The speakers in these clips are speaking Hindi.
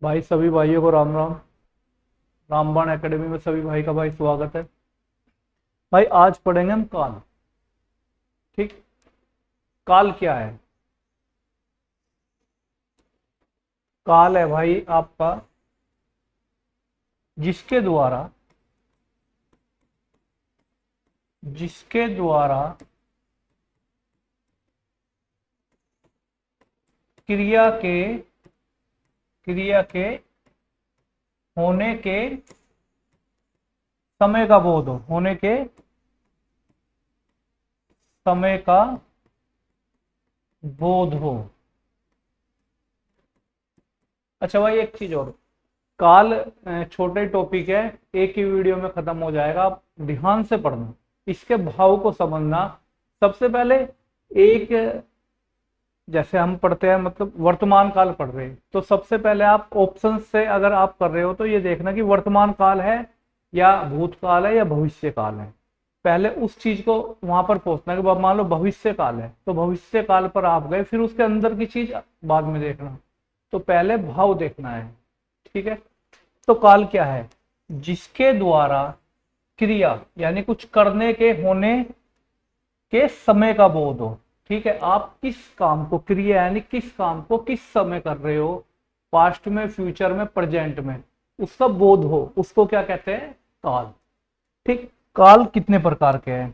भाई सभी भाइयों को राम राम। रामबाण एकेडमी में सभी भाई का भाई स्वागत है। भाई आज पढ़ेंगे हम काल। ठीक। काल क्या है? काल है भाई आपका जिसके द्वारा जिसके द्वारा क्रिया के क्रिया के होने के समय का बोध हो। होने के समय का बोध हो। अच्छा भाई एक चीज और। काल छोटे टॉपिक है, एक ही वीडियो में खत्म हो जाएगा। आप ध्यान से पढ़ना, इसके भाव को समझना। सबसे पहले एक, जैसे हम पढ़ते हैं मतलब वर्तमान काल पढ़ रहे हैं, तो सबसे पहले आप ऑप्शन से अगर आप कर रहे हो तो ये देखना कि वर्तमान काल है या भूतकाल है या भविष्य काल है। पहले उस चीज को वहां पर पहुंचना कि मान लो भविष्य काल है तो भविष्य काल पर आप गए, फिर उसके अंदर की चीज बाद में देखना। तो पहले भाव देखना है। ठीक है। तो काल क्या है? जिसके द्वारा क्रिया यानी कुछ करने के होने के समय का बोध हो। ठीक है। आप किस काम को, क्रिया यानी किस काम को किस समय कर रहे हो, पास्ट में, फ्यूचर में, प्रेजेंट में, उसका बोध हो, उसको क्या कहते हैं? काल। ठीक। काल कितने प्रकार के हैं?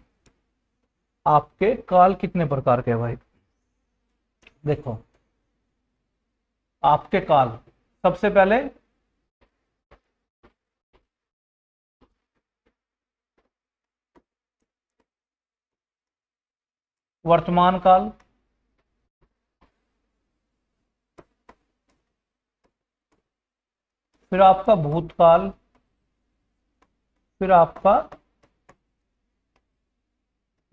आपके काल कितने प्रकार के हैं भाई? देखो आपके काल, सबसे पहले वर्तमान काल, फिर आपका भूतकाल, फिर आपका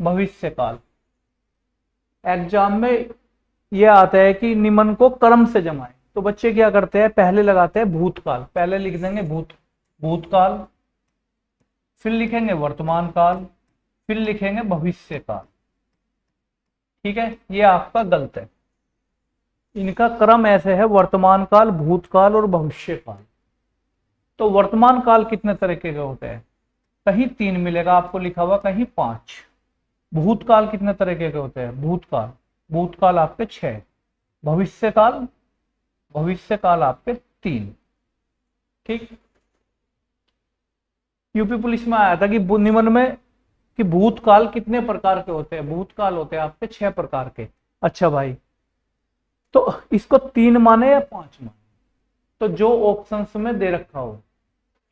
भविष्य काल। एग्जाम में यह आता है कि निम्न को क्रम से जमाएं, तो बच्चे क्या करते हैं, पहले लगाते हैं भूतकाल, पहले लिख देंगे भूतकाल, फिर लिखेंगे वर्तमान काल, फिर लिखेंगे भविष्य काल। ठीक है। ये आपका गलत है। इनका क्रम ऐसे है, वर्तमान काल, भूतकाल और भविष्य काल। तो वर्तमान काल कितने तरीके के होते हैं? कहीं 3 मिलेगा आपको लिखा हुआ, कहीं 5। भूतकाल कितने तरीके के होते हैं? भूतकाल आपके 6। भविष्य काल आपके 3। ठीक। यूपी पुलिस में आया था कि निबंध में कि भूतकाल कितने प्रकार के होते हैं? भूतकाल होते हैं आपके 6 प्रकार के। अच्छा भाई, तो इसको 3 माने या 5 माने? तो जो ऑप्शंस में दे रखा हो,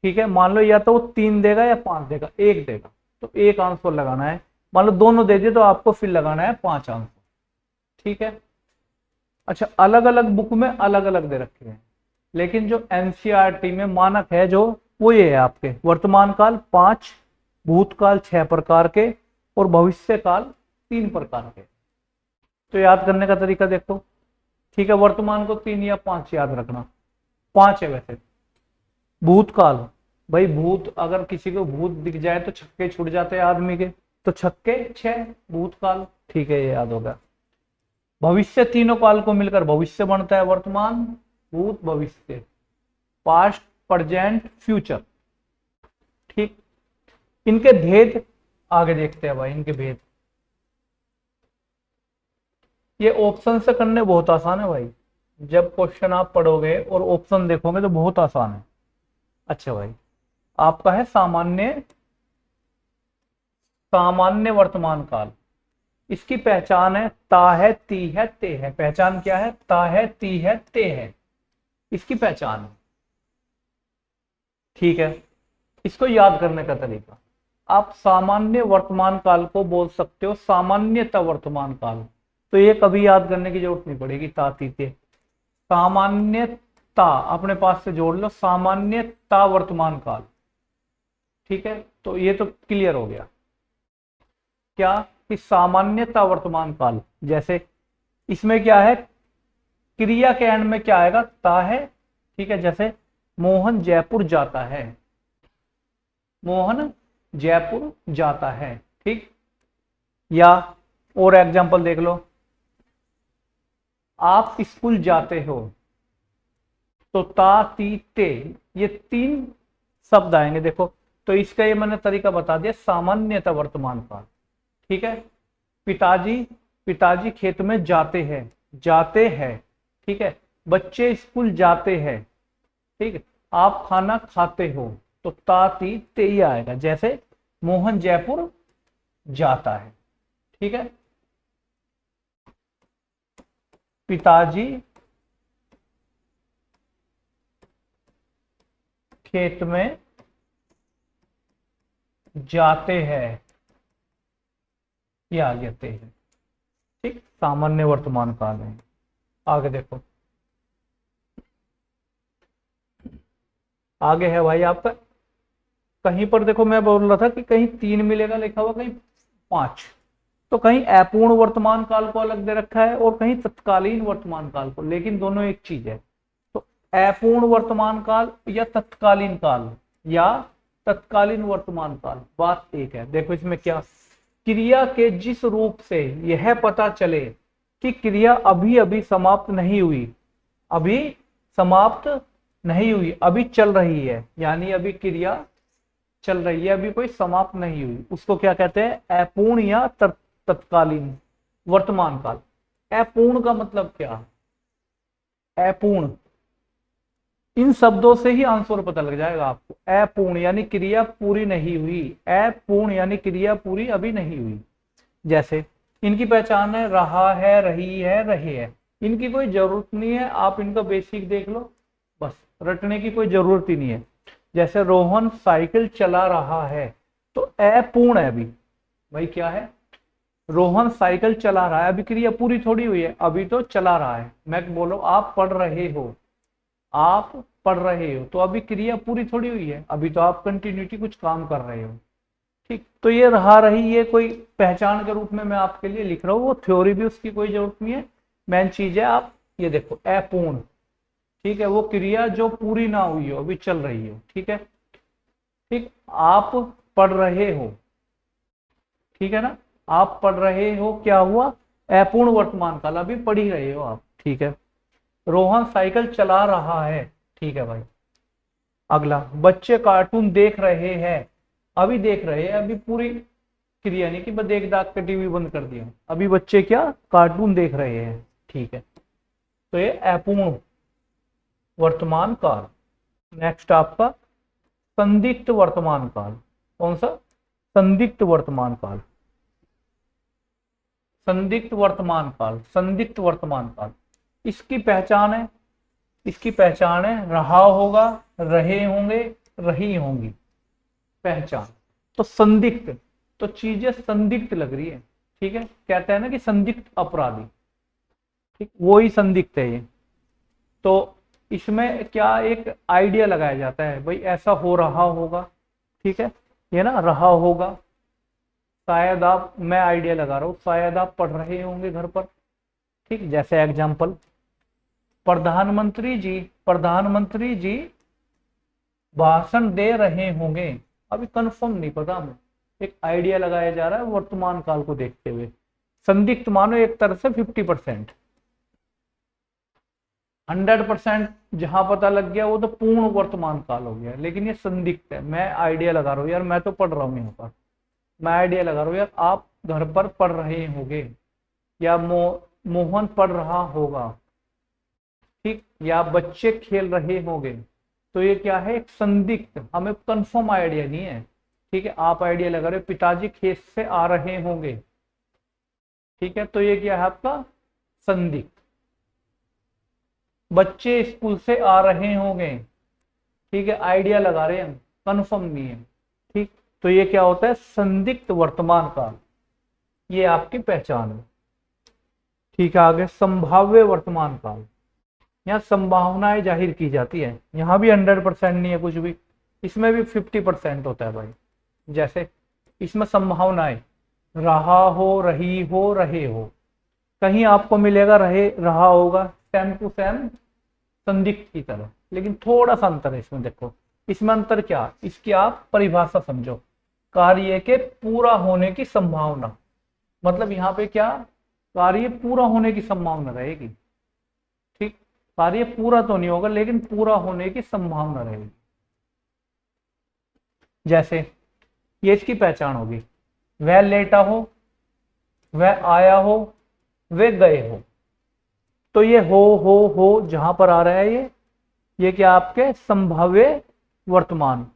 ठीक है, मान लो या तो वो 3 देगा या 5 देगा, 1 देगा तो 1 आंसर लगाना है। मान लो दोनों दे दिए तो आपको फिर लगाना है 5 आंसर। ठीक है। अच्छा, अलग अलग बुक में अलग अलग दे रखे हैं, लेकिन जो एनसीईआरटी में मानक है जो, वो ये है आपके वर्तमान काल 5, भूतकाल 6 प्रकार के और भविष्य काल 3 प्रकार के। तो याद करने का तरीका देखो। ठीक है, वर्तमान को 3 या 5 याद रखना। 5 है वैसे। भूतकाल, भाई भूत, अगर किसी को भूत दिख जाए तो छक्के छूट जाते हैं आदमी के, तो छक्के 6 भूतकाल। ठीक है, ये याद होगा। भविष्य, तीनों काल को मिलकर भविष्य बनता है, वर्तमान, भूत, भविष्य, पास्ट, प्रेजेंट, फ्यूचर। ठीक। इनके भेद आगे देखते हैं भाई, इनके भेद। ये ऑप्शन से करने बहुत आसान है भाई, जब क्वेश्चन आप पढ़ोगे और ऑप्शन देखोगे तो बहुत आसान है। अच्छा भाई, आपका है सामान्य वर्तमान काल। इसकी पहचान है ता है, ती है, ते है। पहचान क्या है? ता है, ती है, ते है, इसकी पहचान है। ठीक है। इसको याद करने का तरीका, आप सामान्य वर्तमान काल को बोल सकते हो सामान्यतः वर्तमान काल। तो ये कभी याद करने की जरूरत नहीं पड़ेगी, ता, ती, ते। सामान्यता अपने पास से जोड़ लो, सामान्यता वर्तमान काल। ठीक है, तो ये तो क्लियर हो गया क्या कि सामान्यता वर्तमान काल। जैसे इसमें क्या है, क्रिया के एंड में क्या आएगा? ता है। ठीक है, जैसे मोहन जयपुर जाता है, मोहन जयपुर जाता है। ठीक। या और एग्जांपल देख लो, आप स्कूल जाते हो, तो ता ती ते, ये 3 शब्द आएंगे। देखो तो इसका ये मैंने तरीका बता दिया, सामान्यतः वर्तमान काल। ठीक है, पिताजी, पिताजी खेत में जाते हैं, जाते हैं। ठीक है, बच्चे स्कूल जाते हैं। ठीक है, आप खाना खाते हो, तो ता ती ते ही आएगा। जैसे मोहन जयपुर जाता है। ठीक है, पिताजी खेत में जाते हैं, ये आ जाते हैं। ठीक, सामान्य वर्तमान काल है। आगे देखो, आगे है भाई आपका, कहीं पर देखो मैं बोल रहा था कि कहीं 3 मिलेगा लिखा हुआ, कहीं 5, तो कहीं अपूर्ण वर्तमान काल को अलग दे रखा है और कहीं तत्कालीन वर्तमान काल को, लेकिन दोनों एक चीज है। तो अपूर्ण वर्तमान काल या तत्कालीन काल, या तत्कालीन वर्तमान काल, बात एक है। देखो इसमें क्या, क्रिया के जिस रूप से यह पता चले कि क्रिया अभी अभी समाप्त नहीं हुई, अभी समाप्त नहीं हुई, अभी चल रही है, यानी अभी क्रिया चल रही है, अभी कोई समाप्त नहीं हुई, उसको क्या कहते हैं, अपूर्ण या तत्कालीन वर्तमान काल। अपूर्ण का मतलब क्या है, अपूर्ण, इन शब्दों से ही आंसर पता लग जाएगा आपको। अपूर्ण यानी क्रिया पूरी नहीं हुई, अपूर्ण यानी क्रिया पूरी अभी नहीं हुई। जैसे इनकी पहचान है, रहा है, रही है, रहे है, इनकी कोई जरूरत नहीं है, आप इनका बेसिक देख लो, बस रटने की कोई जरूरत ही नहीं है। जैसे रोहन साइकिल चला रहा है, तो अपूर्ण है अभी, भाई क्या है, रोहन साइकिल चला रहा है, अभी क्रिया पूरी थोड़ी हुई है, अभी तो चला रहा है। मैं बोलो आप पढ़ रहे हो, आप पढ़ रहे हो, तो अभी क्रिया पूरी थोड़ी हुई है, अभी तो आप कंटिन्यूटी कुछ काम कर रहे हो। ठीक, तो ये रहा रही, ये कोई पहचान के रूप में मैं आपके लिए लिख रहा हूँ, वो थ्योरी भी उसकी कोई जरूरत नहीं है, मेन चीज है आप ये देखो अपूर्ण। ठीक है, वो क्रिया जो पूरी ना हुई हो, अभी चल रही हो। ठीक है, ठीक, आप पढ़ रहे हो, ठीक है ना, आप पढ़ रहे हो, क्या हुआ, अपूर्ण वर्तमान काल, अभी पढ़ ही रहे हो आप। ठीक है, रोहन साइकिल चला रहा है, ठीक है भाई। अगला, बच्चे कार्टून देख रहे हैं, अभी देख रहे हैं, अभी पूरी क्रिया नहीं कि बस देख दाख के टीवी बंद कर दिया, अभी बच्चे क्या कार्टून देख रहे हैं। ठीक है, तो ये अपूर्ण वर्तमान काल। नेक्स्ट आपका संदिग्ध वर्तमान काल। कौन सा, संदिग्ध वर्तमान काल, संदिग्ध वर्तमान काल, संदिग्ध वर्तमान काल। इसकी पहचान है, इसकी पहचान है, रहा होगा, रहे होंगे, रही होंगी, पहचान। तो संदिग्ध, तो चीजें संदिग्ध लग रही है। ठीक है, कहते हैं ना कि संदिग्ध अपराधी, ठीक, वो ही संदिग्ध है ये। तो इसमें क्या एक आइडिया लगाया जाता है, भाई ऐसा हो रहा होगा। ठीक है, ये ना रहा होगा, शायद आप, मैं आइडिया लगा रहा हूं, शायद आप पढ़ रहे होंगे घर पर। ठीक, जैसे एग्जाम्पल, प्रधानमंत्री जी, प्रधानमंत्री जी भाषण दे रहे होंगे, अभी कंफर्म नहीं पता हमें, एक आइडिया लगाया जा रहा है वर्तमान काल को देखते हुए। संदिग्ध मानो एक तरह से 50%, 100% जहां पता लग गया वो तो पूर्ण वर्तमान काल हो गया, लेकिन ये संदिग्ध है। मैं आइडिया लगा रहा हूँ यार, मैं तो पढ़ रहा हूँ यहाँ पर, मैं आइडिया लगा रहा हूँ यार, आप घर पर पढ़ रहे होंगे, या मोहन पढ़ रहा होगा, ठीक, या बच्चे खेल रहे होंगे, तो ये क्या है, एक संदिग्ध, हमें कंफर्म आइडिया नहीं है। ठीक है, आप आइडिया लगा रहे हो, पिताजी खेत से आ रहे होंगे, ठीक है, तो ये क्या है आपका संदिग्ध। बच्चे स्कूल से आ रहे होंगे, ठीक है, आइडिया लगा रहे हैं, कंफर्म नहीं है। ठीक, तो ये क्या होता है, संदिग्ध वर्तमान काल, ये आपकी पहचान है। ठीक है, आगे संभाव्य वर्तमान काल, यहाँ संभावनाएं जाहिर की जाती है, यहाँ भी 100% नहीं है कुछ भी, इसमें भी 50% होता है भाई। जैसे इसमें संभावनाएं, रहा हो, रही हो, रहे हो, कहीं आपको मिलेगा रहे, रहा होगा, सेम टू सेम संदिग्ध की तरह, लेकिन थोड़ा सा अंतर है इसमें। देखो इसमें अंतर क्या, इसकी आप परिभाषा समझो, कार्य के पूरा होने की संभावना, मतलब यहाँ पे क्या, कार्य पूरा होने की संभावना रहेगी। ठीक, कार्य पूरा तो नहीं होगा लेकिन पूरा होने की संभावना रहेगी। जैसे ये इसकी पहचान होगी, वह लेटा हो, वह आया हो, वे गए हो। तो ये हो जहां पर आ रहा है ये क्या आपके संभाव्य वर्तमान,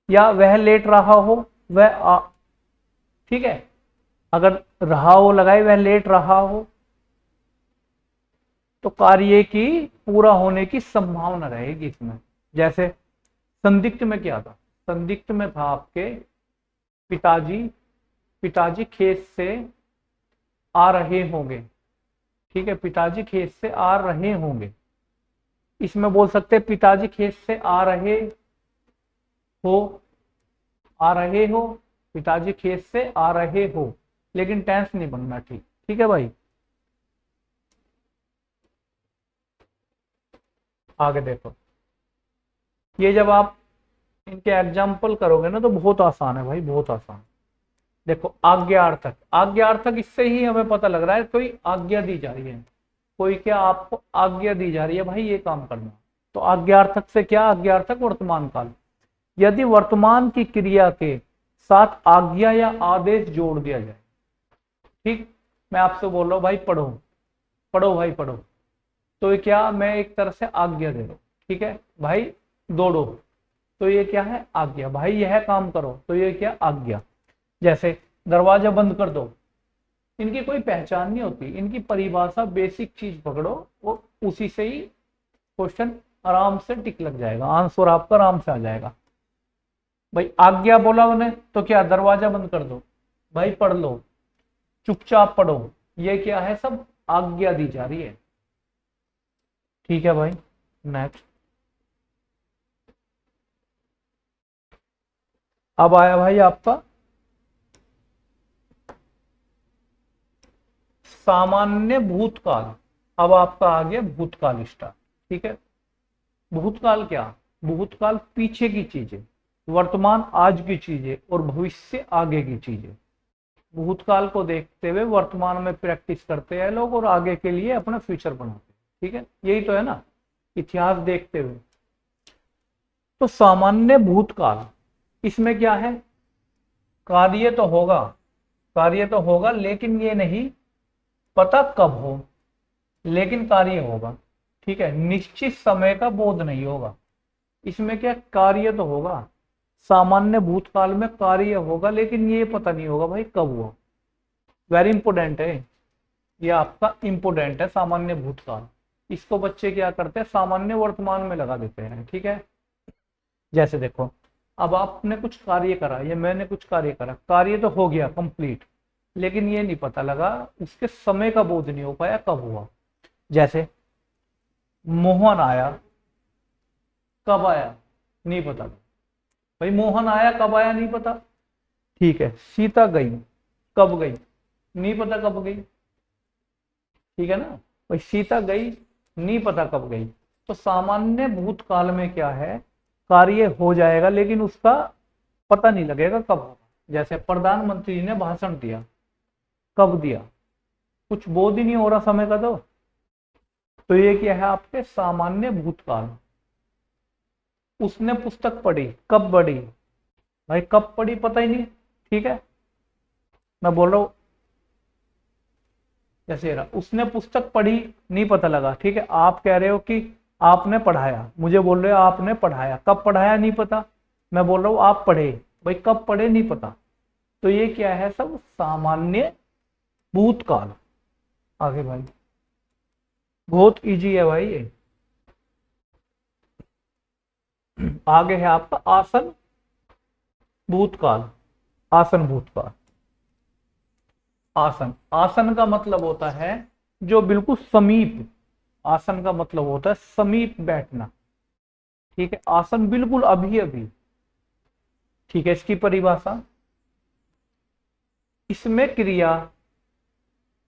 या वह लेट रहा हो, वह ठीक है, अगर रहा हो लगाए, वह लेट रहा हो, तो कार्य की पूरा होने की संभावना रहेगी इसमें। जैसे संदिग्ध में क्या था, संदिग्ध में था आपके पिताजी खेत से आ रहे होंगे। ठीक है, पिताजी खेत से आ रहे होंगे, इसमें बोल सकते हैं पिताजी खेत से आ रहे हो, पिताजी खेत से आ रहे हो, लेकिन टेंस नहीं बनना। ठीक है भाई। आगे देखो, ये जब आप इनके एग्जाम्पल करोगे ना तो बहुत आसान है भाई, बहुत आसान। देखो आज्ञार्थक इससे ही हमें पता लग रहा है कोई आज्ञा दी जा रही है, कोई क्या आपको आज्ञा दी जा रही है भाई ये काम करना। तो आज्ञार्थक से क्या, आज्ञार्थक वर्तमान काल। यदि वर्तमान की क्रिया के साथ आज्ञा या आदेश जोड़ दिया जाए, ठीक, मैं आपसे बोल रहा हूं भाई पढ़ो भाई पढ़ो, तो ये क्या, मैं एक तरह से आज्ञा दे रहा हूं। ठीक है भाई, दौड़ो, तो ये क्या है, आज्ञा। भाई यह काम करो, तो ये क्या, आज्ञा। जैसे दरवाजा बंद कर दो, इनकी कोई पहचान नहीं होती, इनकी परिभाषा बेसिक चीज पकड़ो, वो उसी से ही क्वेश्चन आराम से टिक लग जाएगा, आंसर आपका आराम से आ जाएगा। भाई आज्ञा बोला उन्हें, तो क्या, दरवाजा बंद कर दो, भाई पढ़ लो, चुपचाप पढ़ो, ये क्या है, सब आज्ञा दी जा रही है। ठीक है भाई, नेक्स्ट। अब आया भाई आपका सामान्य भूतकाल। अब आपका आ गया भूतकाल स्टार्ट। ठीक है, भूतकाल क्या, भूतकाल पीछे की चीजें, वर्तमान आज की चीजें और भविष्य आगे की चीजें। भूतकाल को देखते हुए वर्तमान में प्रैक्टिस करते हैं लोग और आगे के लिए अपना फ्यूचर बनाते हैं। ठीक है, यही तो है ना, इतिहास देखते हुए। तो सामान्य भूतकाल, इसमें क्या है, कार्य तो होगा लेकिन ये नहीं पता कब हो, लेकिन कार्य होगा। ठीक है, निश्चित समय का बोध नहीं होगा। इसमें क्या, कार्य तो होगा, सामान्य भूतकाल में कार्य होगा लेकिन ये पता नहीं होगा भाई कब हुआ। वेरी इंपोर्टेंट है ये, आपका इंपोर्टेंट है सामान्य भूतकाल। इसको बच्चे क्या करते हैं, सामान्य वर्तमान में लगा देते हैं। ठीक है, जैसे देखो, अब आपने कुछ कार्य करा या मैंने कुछ कार्य करा, कार्य तो हो गया कंप्लीट, लेकिन ये नहीं पता लगा, उसके समय का बोध नहीं हो पाया कब हुआ। जैसे मोहन आया, कब आया नहीं पता भाई, मोहन आया कब आया नहीं पता। ठीक है, सीता गई, कब गई नहीं पता कब गई। ठीक है ना भाई, सीता गई नहीं पता कब गई। तो सामान्य भूतकाल में क्या है, कार्य हो जाएगा लेकिन उसका पता नहीं लगेगा कब होगा। जैसे प्रधानमंत्री ने भाषण दिया, कब दिया, कुछ बोध ही नहीं हो रहा समय का। तो ये क्या है आपके सामान्य भूतकाल। उसने पुस्तक पढ़ी, कब पढ़ी भाई, कब पढ़ी पता ही नहीं। ठीक है, मैं बोल रहा हूं जैसे उसने पुस्तक पढ़ी नहीं पता लगा। ठीक है, आप कह रहे हो कि आपने पढ़ाया, मुझे बोल रहे हो आपने पढ़ाया, कब पढ़ाया नहीं पता। मैं बोल रहा हूं आप पढ़े, भाई कब पढ़े नहीं पता। तो ये क्या है, सब सामान्य भूतकाल। आगे भाई, बहुत इजी है भाई ये। आगे है आपका आसन भूतकाल। आसन भूतकाल, आसन का मतलब होता है जो बिल्कुल समीप, आसन का मतलब होता है समीप बैठना। ठीक है, आसन बिल्कुल अभी अभी। ठीक है, इसकी परिभाषा, इसमें क्रिया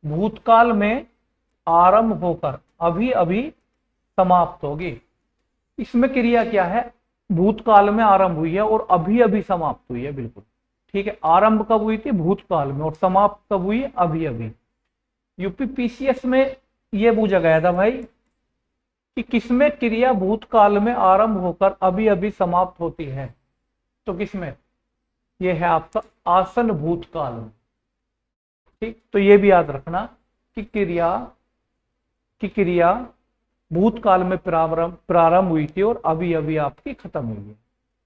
भूतकाल में आरंभ होकर अभी अभी समाप्त होगी। इसमें क्रिया क्या है, भूतकाल में आरंभ हुई है और अभी अभी समाप्त हुई है, बिल्कुल। ठीक है, आरंभ कब हुई थी, भूतकाल में, और समाप्त कब हुई, अभी अभी। यूपीपीसीएस में ये पूछा गया था भाई कि किसमें क्रिया भूतकाल में आरंभ होकर अभी अभी समाप्त होती है, तो किसमें, ये है आपका आसन भूतकाल में। ठीक, तो ये भी याद रखना कि क्रिया भूतकाल में प्रारंभ हुई थी और अभी अभी आपकी खत्म हुई है।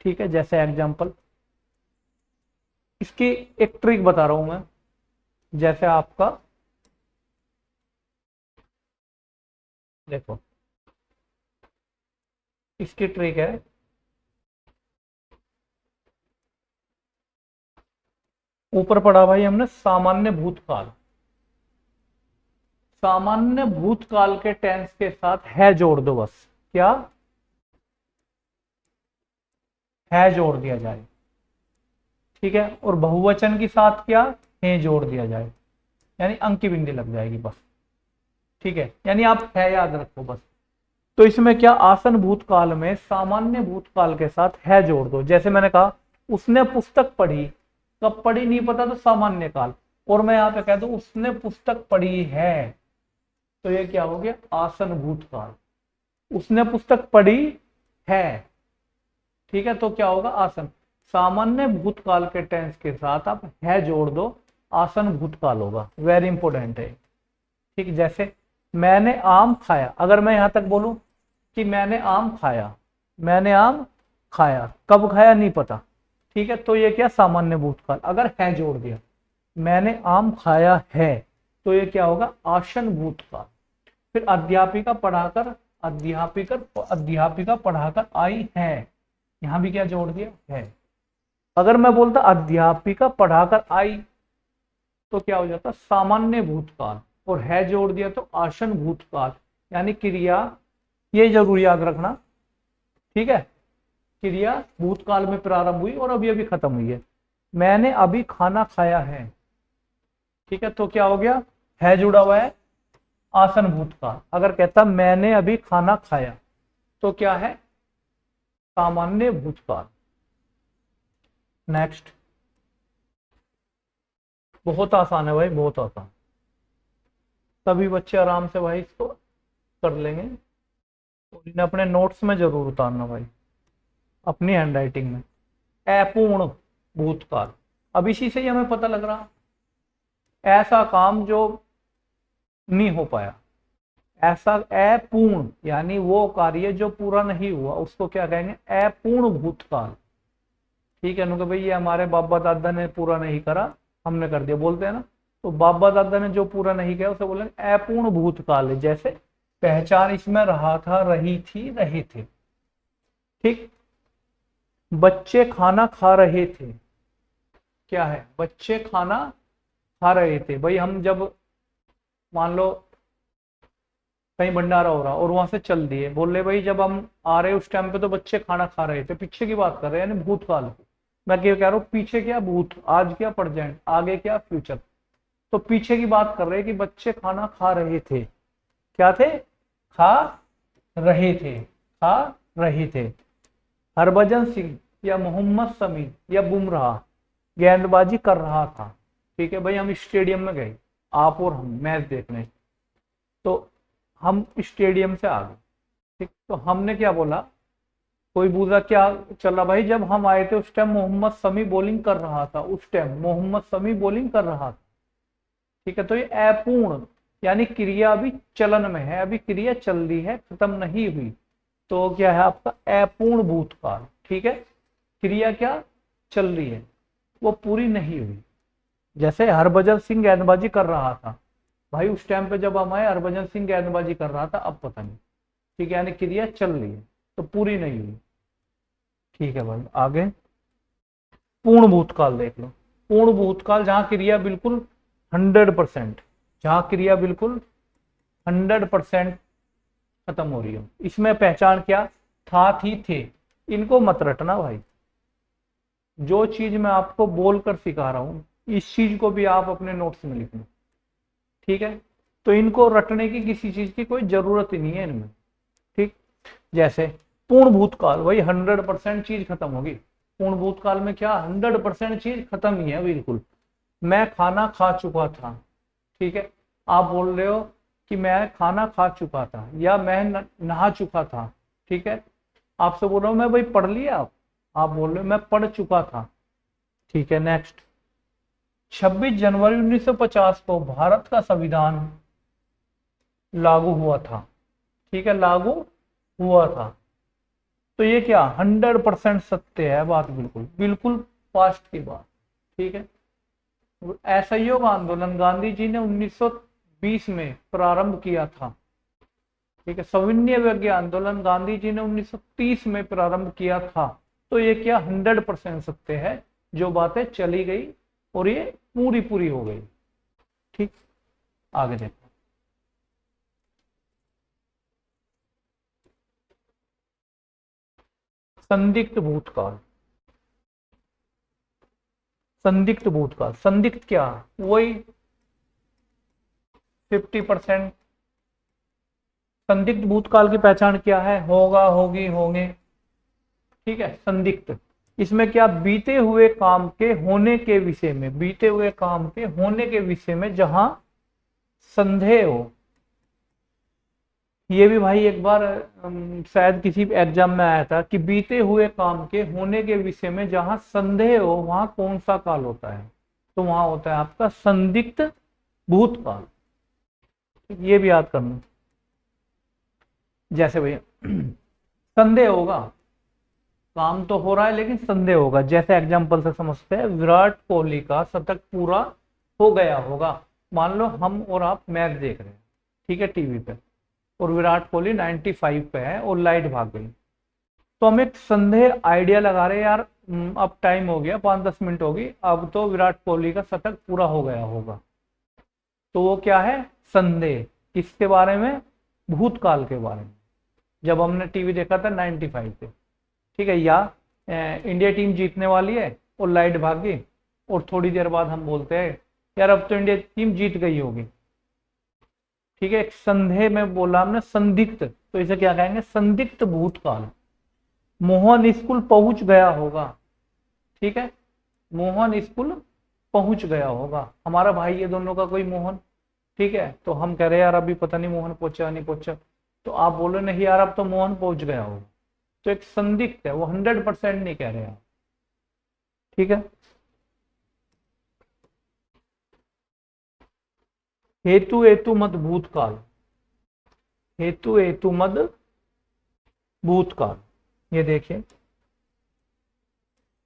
ठीक है, जैसे एग्जांपल, इसकी एक ट्रिक बता रहा हूं मैं। जैसे आपका देखो, इसकी ट्रिक है, ऊपर पढ़ा भाई हमने सामान्य भूतकाल। सामान्य भूतकाल के टेंस के साथ है जोड़ दो बस। क्या है जोड़ दिया जाए। ठीक है, और बहुवचन के साथ क्या है जोड़ दिया जाए, यानी अंक की बिंदी लग जाएगी बस। ठीक है, यानी आप है याद रखो बस। तो इसमें क्या, आसन भूतकाल में सामान्य भूतकाल के साथ है जोड़ दो। जैसे मैंने कहा उसने पुस्तक पढ़ी, कब पढ़ी नहीं पता तो सामान्य काल, और मैं यहां पे कह दूं उसने पुस्तक पढ़ी है, तो ये क्या हो गया, आसन भूतकाल। उसने पुस्तक पढ़ी है, ठीक है, तो क्या होगा, आसन। सामान्य भूतकाल के टेंस के साथ आप है जोड़ दो, आसन भूतकाल होगा। वेरी इंपॉर्टेंट है। ठीक, जैसे मैंने आम खाया, अगर मैं यहां तक बोलूं कि मैंने आम खाया, मैंने आम खाया, कब खाया नहीं पता, ठीक है, तो ये क्या, सामान्य भूतकाल। अगर है जोड़ दिया, मैंने आम खाया है, तो ये क्या होगा, आसन भूतकाल। फिर अध्यापिका पढ़ाकर, अध्यापिका पढ़ाकर आई है, यहां भी क्या जोड़ दिया, है। अगर मैं बोलता अध्यापिका पढ़ाकर आई, तो क्या हो जाता, सामान्य भूतकाल, और है जोड़ दिया तो आसन भूतकाल। यानी क्रिया, ये जरूर याद रखना, ठीक है, क्रिया भूतकाल में प्रारंभ हुई और अभी अभी खत्म हुई है। मैंने अभी खाना खाया है, ठीक है, तो क्या हो गया, है जुड़ा हुआ है, आसन भूतकाल। अगर कहता मैंने अभी खाना खाया, तो क्या है, सामान्य भूतकाल। नेक्स्ट, बहुत आसान है भाई, बहुत आसान, सभी बच्चे आराम से भाई इसको कर लेंगे, और इन्हें अपने नोट्स में जरूर उतारना भाई, अपनी हैंडराइटिंग में। अपूर्ण भूतकाल, अब इसी से ही हमें पता लग रहा, ऐसा काम जो नहीं हो पाया, ऐसा अपूर्ण, यानी वो कार्य जो पूरा नहीं हुआ, उसको क्या कहेंगे, अपूर्ण भूतकाल। ठीक है ना, भाई ये हमारे बाबा दादा ने पूरा नहीं करा, हमने कर दिया, बोलते हैं ना, तो बाबा दादा ने जो पूरा नहीं किया उसे बोलेंगे अपूर्ण भूतकाल है। जैसे पहचान इसमें रहा था, रही थी, रहे थे। ठीक, बच्चे खाना खा रहे थे, क्या है, बच्चे खाना खा रहे थे। भाई हम जब मान लो कहीं भंडारा हो रहा और वहां से चल दिए, बोल रहे भाई जब हम आ रहे उस टाइम पे तो बच्चे खाना खा रहे थे, पीछे की बात कर रहे हैं, यानी भूतकाल। मैं क्या कह रहा हूँ, पीछे क्या भूत, आज क्या प्रेजेंट, आगे क्या फ्यूचर, तो पीछे की बात कर रहे हैं कि बच्चे खाना खा रहे थे, क्या थे, खा रहे थे, खा रहे थे। हरभजन सिंह या मोहम्मद शमी या बुमराह गेंदबाजी कर रहा था। ठीक है भाई, हम स्टेडियम में गए, आप और हम मैच देखने, तो हम स्टेडियम से आ गए, ठीक, तो हमने क्या बोला, कोई पूछा क्या चल रहा, भाई जब हम आए थे उस टाइम मोहम्मद शमी बॉलिंग कर रहा था, उस टाइम मोहम्मद शमी बॉलिंग कर रहा था। ठीक है, तो ये अपूर्ण, यानी क्रिया अभी चलन में है, अभी क्रिया चल रही है, खत्म नहीं हुई, तो क्या है आपका अपूर्ण भूतकाल। ठीक है, क्रिया क्या चल रही है, वो पूरी नहीं हुई। जैसे हरभजन सिंह गेंदबाजी कर रहा था, भाई उस टाइम पे जब हम आए हरभजन सिंह गेंदबाजी कर रहा था, अब पता नहीं। ठीक है, यानी क्रिया चल रही है तो पूरी नहीं हुई। ठीक है भाई, आगे पूर्ण भूतकाल देख लो। पूर्ण भूतकाल जहां क्रिया बिल्कुल 100%, जहां क्रिया बिल्कुल 100% खत्म हो रही हो। इसमें पहचान क्या, था, थी, थे, इनको मत रटना भाई। जो चीज मैं आपको बोलकर सिखा रहा हूं, इस चीज को भी आप अपने नोट्स में लिखना। ठीक है, तो इनको रटने की किसी चीज की कोई जरूरत ही नहीं है इनमें। ठीक, जैसे पूर्ण भूतकाल, वही 100% चीज खत्म होगी। पूर्ण भूतकाल में क्या, 100% चीज खत्म ही है बिल्कुल। मैं खाना खा चुका था, ठीक है, आप बोल रहे हो कि मैं खाना खा चुका था या मैं नहा चुका था। ठीक है, आपसे बोल रहा हूं मैं भाई पढ़ लिया, आप बोल रहे हो मैं पढ़ चुका था। ठीक है, नेक्स्ट 26 जनवरी 1950 को भारत का संविधान लागू हुआ था। ठीक है, लागू हुआ था। तो ये क्या 100% सत्य है बात, बिल्कुल बिल्कुल पास्ट की बात। ठीक है, असहयोग आंदोलन गांधी जी ने 1920 में प्रारंभ किया था। ठीक है, सविनय अवज्ञा आंदोलन गांधी जी ने 1930 में प्रारंभ किया था। तो ये क्या 100% सत्य है, जो बातें चली गई और ये पूरी पूरी हो गई। ठीक, आगे देखो। संदिग्ध भूतकाल। संदिग्ध भूतकाल, संदिग्ध क्या, वही 50%। संदिग्ध भूतकाल की पहचान क्या है, होगा, होगी, होंगे। ठीक है, संदिग्ध, इसमें क्या बीते हुए काम के होने के विषय में, बीते हुए काम के होने के विषय में जहां संदेह हो। ये भी भाई एक बार शायद किसी एग्जाम में आया था कि बीते हुए काम के होने के विषय में जहां संदेह हो वहां कौन सा काल होता है, तो वहां होता है आपका संदिग्ध भूतकाल। ये भी याद करना। जैसे भैया संदेह होगा, काम तो हो रहा है लेकिन संदेह होगा, जैसे एग्जाम्पल से समझते हैं विराट कोहली का शतक पूरा हो गया होगा। मान लो हम और आप मैच देख रहे हैं, ठीक है, टीवी पे, और विराट कोहली 95 पे है और लाइट भाग गई, तो हम एक संदेह आइडिया लगा रहे हैं यार अब टाइम हो गया, 5-10 मिनट होगी, अब तो विराट कोहली का शतक पूरा हो गया होगा। तो वो क्या है, संदेह। किसके बारे में, भूतकाल के बारे में, जब हमने टीवी देखा था 95 पे। ठीक है, या इंडिया टीम जीतने वाली है और लाइट भाग गई और थोड़ी देर बाद हम बोलते हैं यार अब तो इंडिया टीम जीत गई होगी। ठीक है, एक संदेह में बोला हमने संदिग्ध, तो इसे क्या कहेंगे, संदिग्ध भूतकाल। मोहन स्कूल पहुंच गया होगा। ठीक है, मोहन स्कूल पहुंच गया होगा, हमारा भाई ये दोनों का कोई मोहन। ठीक है, तो हम कह रहे हैं यार अभी पता नहीं मोहन पहुंचा नहीं पहुंचा, तो आप बोलो नहीं यार अब तो मोहन पहुंच गया होगा। तो एक संदिग्ध है, वो 100% नहीं कह रहे आप। ठीक है, हेतु हेतु मत भूतकाल। हेतु हेतु मद भूतकाल, ये देखिए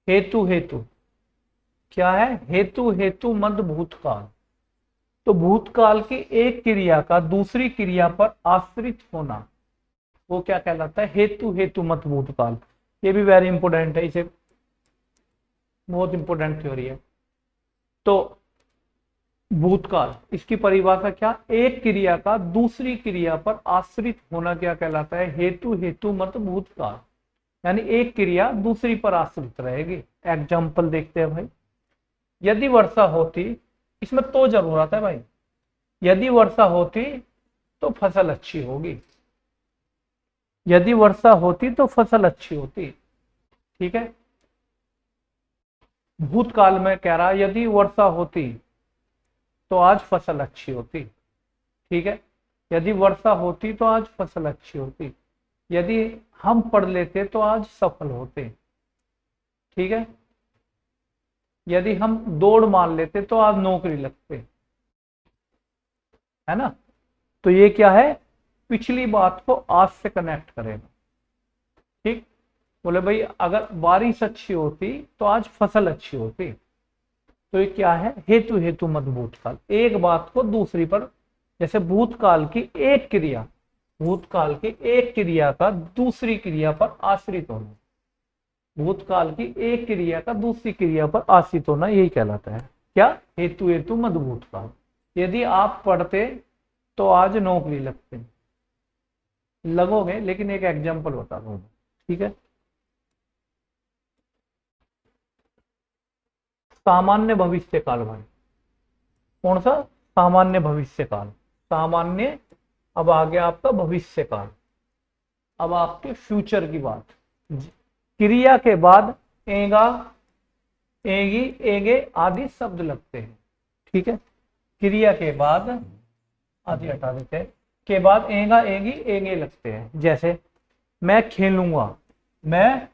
हेतु हेतु क्या है, हेतु हेतु मद भूतकाल। तो भूतकाल की एक क्रिया का दूसरी क्रिया पर आश्रित होना, वो क्या कहलाता है, हेतु हेतु मत भूतकाल। ये भी वेरी इंपोर्टेंट है, इसे बहुत इंपोर्टेंट थ्योरी है। तो भूतकाल, इसकी परिभाषा क्या, एक क्रिया का दूसरी क्रिया पर आश्रित होना क्या कहलाता है, हेतु हेतु मत भूतकाल। यानी एक क्रिया दूसरी पर आश्रित रहेगी। एग्जाम्पल देखते हैं भाई, यदि वर्षा होती, इसमें तो जरूर आता है भाई, यदि वर्षा होती तो फसल अच्छी होगी, यदि वर्षा होती तो फसल अच्छी होती। ठीक है, भूतकाल में कह रहा यदि वर्षा होती तो आज फसल अच्छी होती। ठीक है, यदि वर्षा होती तो आज फसल अच्छी होती, यदि हम पढ़ लेते तो आज सफल होते। ठीक है, यदि हम दौड़ मार लेते तो आज नौकरी लगते, है ना। तो ये क्या है, पिछली बात को आज से कनेक्ट करेगा। ठीक, बोले भाई अगर बारिश अच्छी होती तो आज फसल अच्छी होती। तो ये क्या है, हेतु हेतु मत भूतकाल, एक बात को दूसरी पर, जैसे भूतकाल की एक क्रिया, भूतकाल की एक क्रिया का दूसरी क्रिया पर आश्रित होना, भूतकाल की एक क्रिया का दूसरी क्रिया पर आश्रित होना, यही कहलाता है क्या, हेतु हेतु मत भूतकाल। यदि आप पढ़ते तो आज नौकरी लगते, लगोगे, लेकिन एक एग्जाम्पल बता दूंगा। ठीक है, सामान्य भविष्य काल भाई, कौन सा, सामान्य भविष्य काल, सामान्य, अब आ गया आपका भविष्य काल, अब आपके फ्यूचर की बात। क्रिया के बाद एगा, एगी, एगे आदि शब्द लगते हैं। ठीक है, क्रिया के बाद आदि हटा देते हैं। के बाद एगा एगी एगे लगते हैं। जैसे मैं खेलूंगा, मैं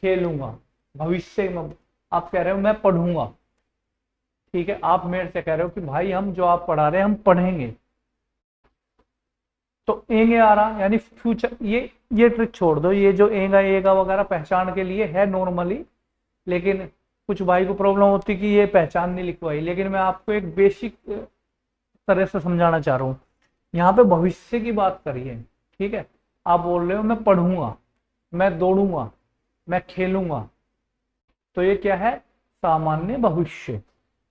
खेलूंगा, भविष्य में आप कह रहे हो मैं पढ़ूंगा, ठीक है। आप मेरे से कह रहे हो कि भाई हम जो आप पढ़ा रहे हैं हम पढ़ेंगे, तो एंगे आ रहा, यानी फ्यूचर। ये ट्रिक छोड़ दो, ये जो एगा एगा वगैरह पहचान के लिए है नॉर्मली, लेकिन कुछ भाई को प्रॉब्लम होती कि ये पहचान नहीं लिखवाई, लेकिन मैं आपको एक बेसिक तरह से समझाना चाह रहा हूँ। यहाँ पे भविष्य की बात करिए, ठीक है। आप बोल रहे हो मैं पढ़ूंगा, मैं दौड़ूंगा, मैं खेलूंगा, तो ये क्या है, सामान्य भविष्य।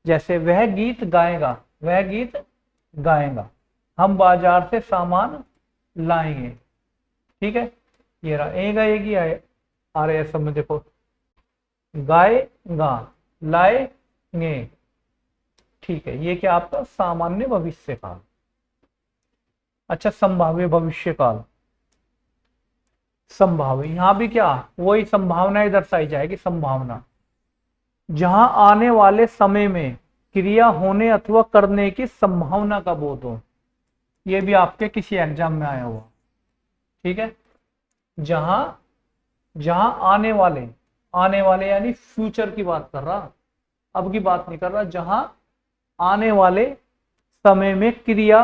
जैसे वह गीत गाएगा, वह गीत गाएगा, हम बाजार से सामान लाएंगे, ठीक है। ये रहा एगा एगी आ रहे हैं सब में, देखो गाएगा, लाएंगे, ठीक है। ये क्या आपका सामान्य भविष्य काल। अच्छा, संभाव्य भविष्य काल, संभाव्य, यहां भी क्या वही संभावनाएं दर्शाई जाएगी। संभावना जहां आने वाले समय में क्रिया होने अथवा करने की संभावना का बोध हो। ये भी आपके किसी एग्जाम में आया हुआ, ठीक है। जहां जहां आने वाले यानी फ्यूचर की बात कर रहा, अब की बात नहीं कर रहा। जहां आने वाले समय में क्रिया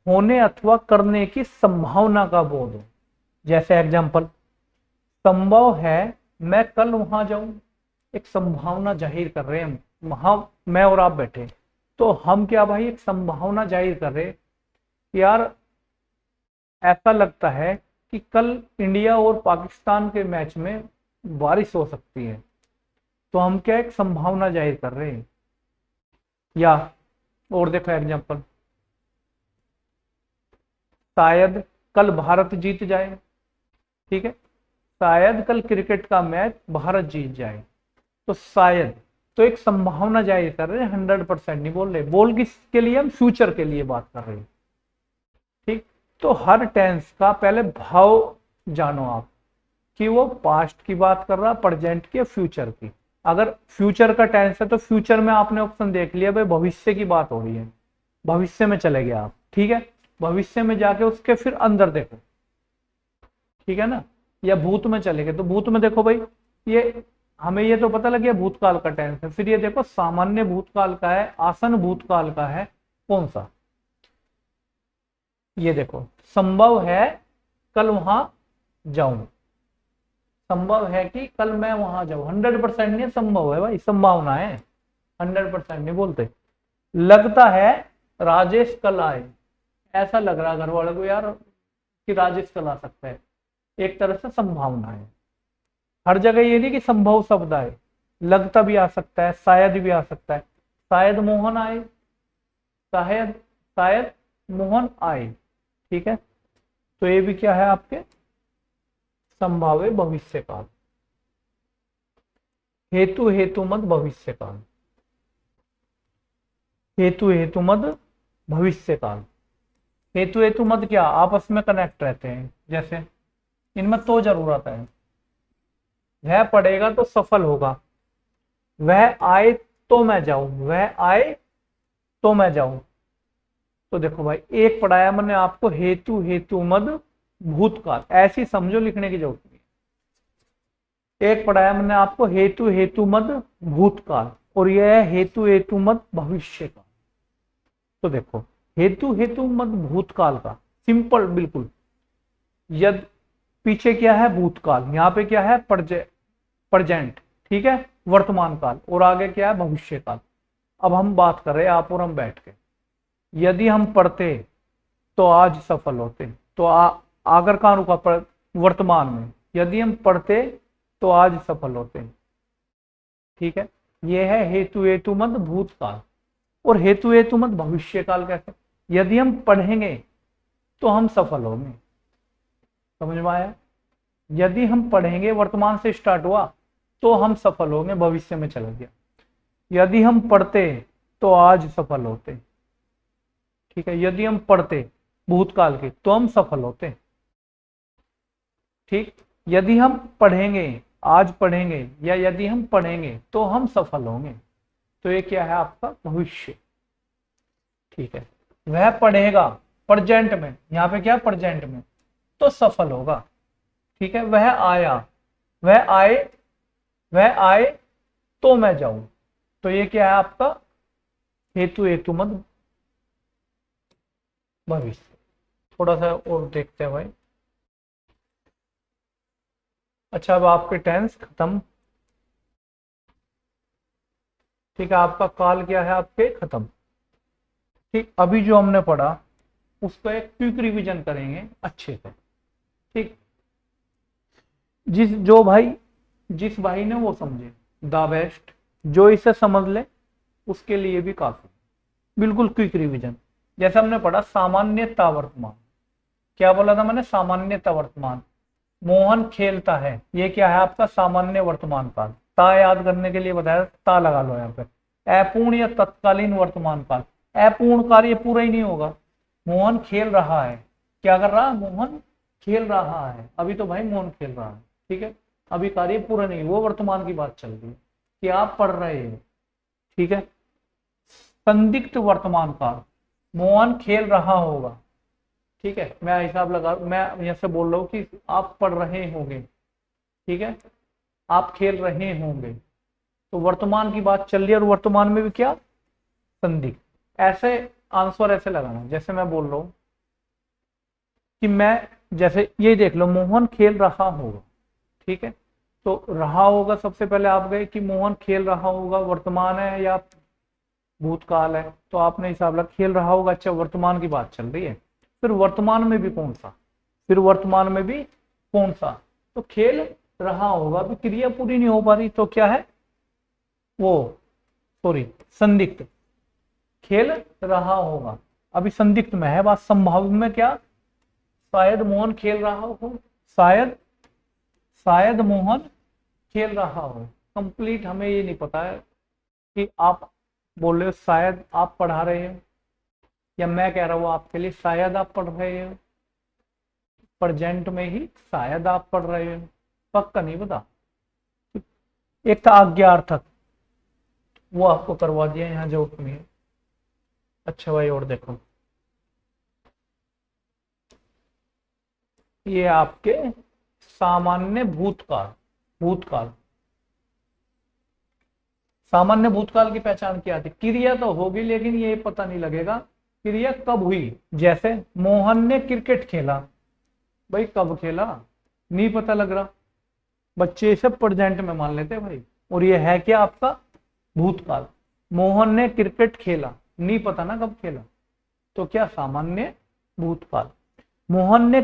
होने अथवा करने की संभावना का बोध हो। जैसे एग्जाम्पल, संभव है मैं कल वहां जाऊं, एक संभावना जाहिर कर रहे हैं। वहां मैं और आप बैठे, तो हम क्या भाई एक संभावना जाहिर कर रहे यार, ऐसा लगता है कि कल इंडिया और पाकिस्तान के मैच में बारिश हो सकती है, तो हम क्या एक संभावना जाहिर कर रहे हैं। या और देखो एग्जाम्पल, शायद कल भारत जीत जाए, ठीक है। शायद कल क्रिकेट का मैच भारत जीत जाए, तो शायद, तो एक संभावना जाहिर कर रहे हैं, 100% नहीं बोल रहे। बोल किसके लिए, हम फ्यूचर के लिए बात कर रहे हैं, ठीक। तो हर टेंस का पहले भाव जानो आप, कि वो पास्ट की बात कर रहा, प्रेजेंट की, फ्यूचर की। अगर फ्यूचर का टेंस है तो फ्यूचर में आपने ऑप्शन देख लिया, भाई भविष्य की बात हो रही है, भविष्य में चले गए आप, ठीक है। भविष्य में जाके उसके फिर अंदर देखो, ठीक है ना। या भूत में चले गए, तो भूत में देखो भाई, ये हमें ये तो पता लग गया भूतकाल का टेंस है। फिर ये देखो सामान्य भूतकाल का है, आसन भूतकाल का है, कौन सा। ये देखो संभव है कल वहां जाऊं, संभव है कि कल मैं वहां जाऊं। 100% नहीं, संभव है भाई, संभावना है, 100% नहीं बोलते। लगता है राजेश कल आए, ऐसा लग रहा घर वाले को यार कि राजेश कल आ सकता है, एक तरह से संभावना है। हर जगह ये नहीं कि संभव शब्द आए, लगता भी आ सकता है, शायद भी आ सकता है। शायद मोहन आए, शायद शायद मोहन आए, ठीक है। तो ये भी क्या है आपके संभाव्य भविष्य काल। हेतु हेतुमत भविष्य काल, हेतु हेतुमत भविष्य काल। हेतु हेतुमत क्या आपस में कनेक्ट रहते हैं, जैसे इनमें तो जरूरत है। वह पढ़ेगा तो सफल होगा, वह आए तो मैं जाऊं, वह आए तो मैं जाऊं। तो देखो भाई, एक पढ़ाया मैंने आपको हेतु हेतुमद भूतकाल, ऐसी समझो, लिखने की जरूरत नहीं। एक पढ़ाया मैंने आपको हेतु हेतुमद भूतकाल, और यह है हेतु हेतुमद भविष्य काल। तो देखो हेतु हेतुमद भूतकाल का सिंपल बिल्कुल, यद पीछे क्या है भूतकाल, यहाँ पे क्या है प्रेजेंट, ठीक है, वर्तमान काल, और आगे क्या है भविष्य काल। अब हम बात कर रहे हैं आप और हम बैठ के, यदि हम पढ़ते तो आज सफल होते, तो आगर कहाँ रुका, वर्तमान में, यदि हम पढ़ते तो आज सफल होते, ठीक है। यह है हेतु हेतुमत भूतकाल। और हेतु हेतुमत भविष्य काल कैसे, यदि हम पढ़ेंगे तो हम सफल होंगे, समझ में आया। यदि हम पढ़ेंगे, वर्तमान से स्टार्ट हुआ, तो हम सफल होंगे, भविष्य में चला गया। यदि हम पढ़ते तो आज सफल होते, ठीक है। यदि हम पढ़ते भूतकाल के तो हम सफल होते, ठीक। यदि हम पढ़ेंगे, आज पढ़ेंगे, या यदि हम पढ़ेंगे तो हम सफल होंगे, तो ये क्या है आपका भविष्य, ठीक है। वह पढ़ेगा प्रेजेंट में, यहाँ पे क्या प्रेजेंट में, तो सफल होगा। ठीक है, वह आया, वह आए, वह आए तो मैं जाऊं, तो ये क्या है आपका हेतु हेतु मत भविष्य। थोड़ा सा और देखते हैं भाई। अच्छा, अब आपके टेंस खत्म। ठीक है, आपका काल क्या है आपके खत्म। ठीक, अभी जो हमने पढ़ा उसका एक क्विक रिवीजन करेंगे अच्छे से। ठीक, जिस भाई ने वो समझे द बेस्ट, जो इसे समझ ले उसके लिए भी काफी। बिल्कुल क्विक रिवीजन। जैसे हमने पढ़ा सामान्यता वर्तमान, क्या बोला था मैंने, सामान्यता वर्तमान। मोहन खेलता है, ये क्या है आपका सामान्य वर्तमान काल। ता याद करने के लिए बताया, ता लगा लो यहाँ पे। अपूर्ण या तत्कालीन वर्तमान काल, अपूर्ण कार्य पूरा ही नहीं होगा। मोहन खेल रहा है, क्या कर रहा है, मोहन खेल रहा है, अभी तो भाई मोहन खेल रहा है। ठीक है, अभी कार्य पूरा नहीं, वो वर्तमान की बात चल रही है कि आप पढ़ रहे हो। ठीक है, संदिग्ध वर्तमान काल, मोहन खेल रहा होगा। ठीक है, मैं हिसाब लगा, मैं यहाँ से बोल रहा हूँ कि आप पढ़ रहे होंगे। ठीक है, आप खेल रहे होंगे, तो वर्तमान की बात चल रही है, और वर्तमान में भी क्या संदिग्ध। ऐसे आंसर ऐसे लगाना, जैसे मैं बोल रहा हूं कि मैं, जैसे ये देख लो, मोहन खेल रहा होगा। ठीक है, तो रहा होगा, सबसे पहले आप गए कि मोहन खेल रहा होगा वर्तमान है या भूतकाल है, तो आपने हिसाब लगा खेल रहा होगा। अच्छा, वर्तमान की बात चल रही है, फिर वर्तमान में भी कौन सा, फिर वर्तमान में भी कौन सा, तो खेल रहा होगा, अभी क्रिया पूरी नहीं हो पा रही, तो क्या है वो, सॉरी, संदिग्ध। खेल रहा होगा, अभी संदिग्ध में है बात, संभाव्य में क्या, शायद मोहन खेल रहा हो, शायद, शायद मोहन खेल रहा हो। कंप्लीट हमें ये नहीं पता है कि आप बोल रहे हो शायद आप पढ़ा रहे हो, या मैं कह रहा हूं आपके लिए शायद आप पढ़ रहे हो, प्रेजेंट में ही शायद आप पढ़ रहे हो, पक्का नहीं पता। एक था आज्ञार्थक, वो आपको करवा दिया, यहाँ जो नहीं है। अच्छा भाई, और देखो, ये आपके सामान्य भूतकाल, भूतकाल, सामान्य भूतकाल की पहचान क्या थी, क्रिया तो होगी लेकिन ये पता नहीं लगेगा क्रिया कब हुई। जैसे मोहन ने क्रिकेट खेला, भाई कब खेला नहीं पता लग रहा, बच्चे इसे प्रेजेंट में मान लेते भाई, और ये है क्या आपका भूतकाल। मोहन ने क्रिकेट खेला, नहीं पता ना कब खेला, तो क्या सामान्य भूतकाल। मोहन ने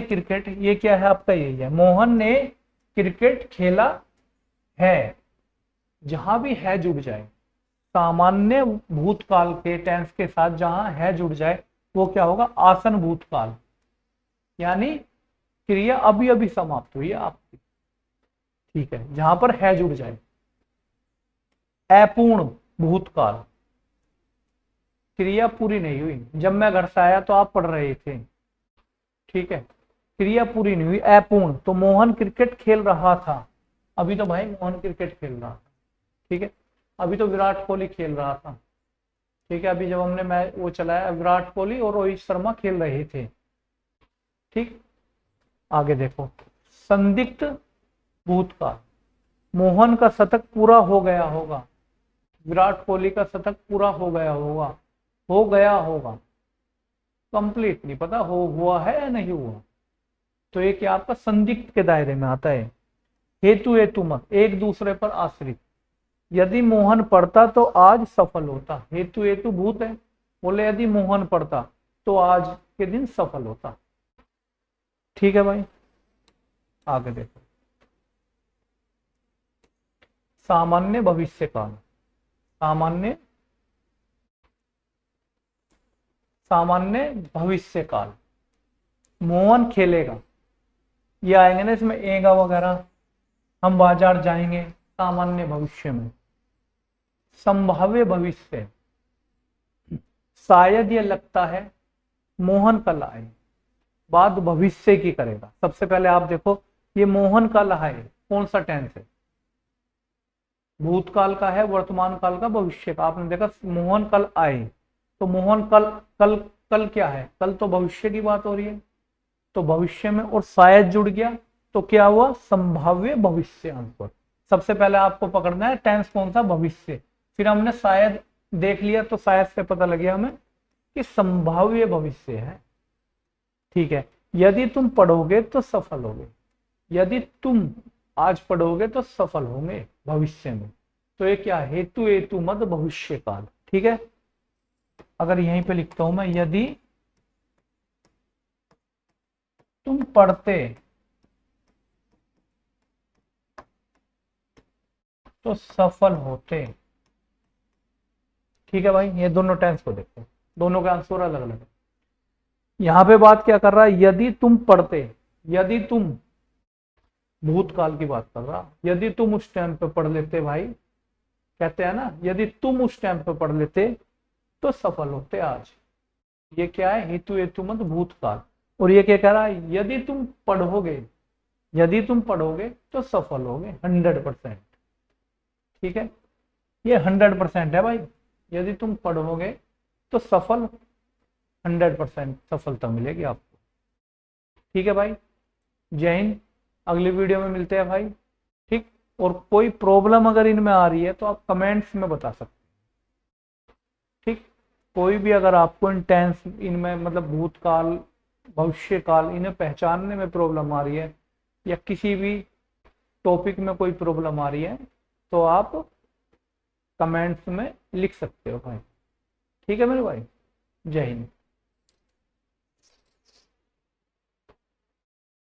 क्रिकेट, ये क्या है आपका, यही है, मोहन ने क्रिकेट खेला है, जहां भी है जुड़ जाए, सामान्य भूतकाल के टेंस के साथ जहां है जुड़ जाए वो क्या होगा, आसन भूतकाल, यानी क्रिया अभी अभी समाप्त हुई है आपकी। ठीक है, जहां पर है जुड़ जाए। अपूर्ण भूतकाल, क्रिया पूरी नहीं हुई, जब मैं घर से आया तो आप पढ़ रहे थे। ठीक है, क्रिया पूरी नहीं हुई, अपूर्ण, तो मोहन क्रिकेट खेल रहा था, अभी तो भाई मोहन क्रिकेट खेल रहा था। ठीक है, अभी तो विराट कोहली खेल रहा था। ठीक है, अभी जब हमने मैच वो चलाया, विराट कोहली और रोहित शर्मा खेल रहे थे। ठीक, आगे देखो, संदिग्ध भूतकाल, मोहन का शतक पूरा हो गया होगा, विराट कोहली का शतक पूरा हो गया होगा, हो गया होगा, कंप्लीट नहीं पता हो हुआ है या नहीं हुआ, तो ये क्या आपका संदिग्ध के दायरे में आता है। हेतु हेतु मत, एक दूसरे पर आश्रित, यदि मोहन पढ़ता तो आज सफल होता, हेतु हेतु भूत है, बोले यदि मोहन पढ़ता तो आज के दिन सफल होता। ठीक है भाई, आगे देखो, सामान्य भविष्य काल, सामान्य भविष्य काल, मोहन खेलेगा, ये आएंगे ना इसमें एगा वगैरह, हम बाजार जाएंगे, सामान्य भविष्य में। संभाव्य भविष्य, शायद ये लगता है मोहन कल आए, बात भविष्य की करेगा। सबसे पहले आप देखो, ये मोहन कल आए कौन सा टेंस है, भूतकाल का है, वर्तमान काल का, भविष्य का। आपने देखा मोहन कल आए, तो मोहन कल कल क्या है, कल तो भविष्य की बात हो रही है, तो भविष्य में और शायद जुड़ गया तो क्या हुआ, संभाव्य भविष्यांक। सबसे पहले आपको पकड़ना है टेंस कौन सा, भविष्य। फिर हमने शायद देख लिया तो शायद से पता लग गया हमें कि संभाव्य भविष्य है। ठीक है, यदि तुम पढ़ोगे तो सफल होगे, यदि तुम आज पढ़ोगे तो सफल होंगे भविष्य में। तो ये क्या, हेतु हेतु मद भविष्य काल। ठीक है, अगर यहीं पे लिखता हूं मैं, यदि तुम पढ़ते तो सफल होते। ठीक है भाई, ये दोनों टेंस को देखो, दोनों का आंसर अलग अलग है। यहां पे बात क्या कर रहा है, यदि तुम पढ़ते, यदि तुम भूतकाल की बात कर रहा, यदि तुम उस टाइम पे पढ़ लेते भाई, कहते हैं ना यदि तुम उस टाइम पे पढ़ लेते तो सफल होते आज। ये क्या है, हेतु हेतु मत भूतकाल। और ये क्या कह रहा है, यदि तुम पढ़ोगे, यदि तुम पढ़ोगे तो सफल होगे 100%। ठीक है, ये 100% है भाई, यदि तुम पढ़ोगे तो सफल 100% सफलता मिलेगी आपको। ठीक है भाई, जय हिंद, अगली वीडियो में मिलते हैं भाई। ठीक, और कोई प्रॉब्लम अगर इनमें आ रही है तो आप कमेंट्स में बता सकते हैं। ठीक, कोई भी अगर आपको इंटेंस इनमें मतलब भूतकाल भविष्य काल इन्हें पहचानने में प्रॉब्लम आ रही है, या किसी भी टॉपिक में कोई प्रॉब्लम आ रही है, तो आप कमेंट्स में लिख सकते हो भाई। ठीक है मेरे भाई, जय हिंद।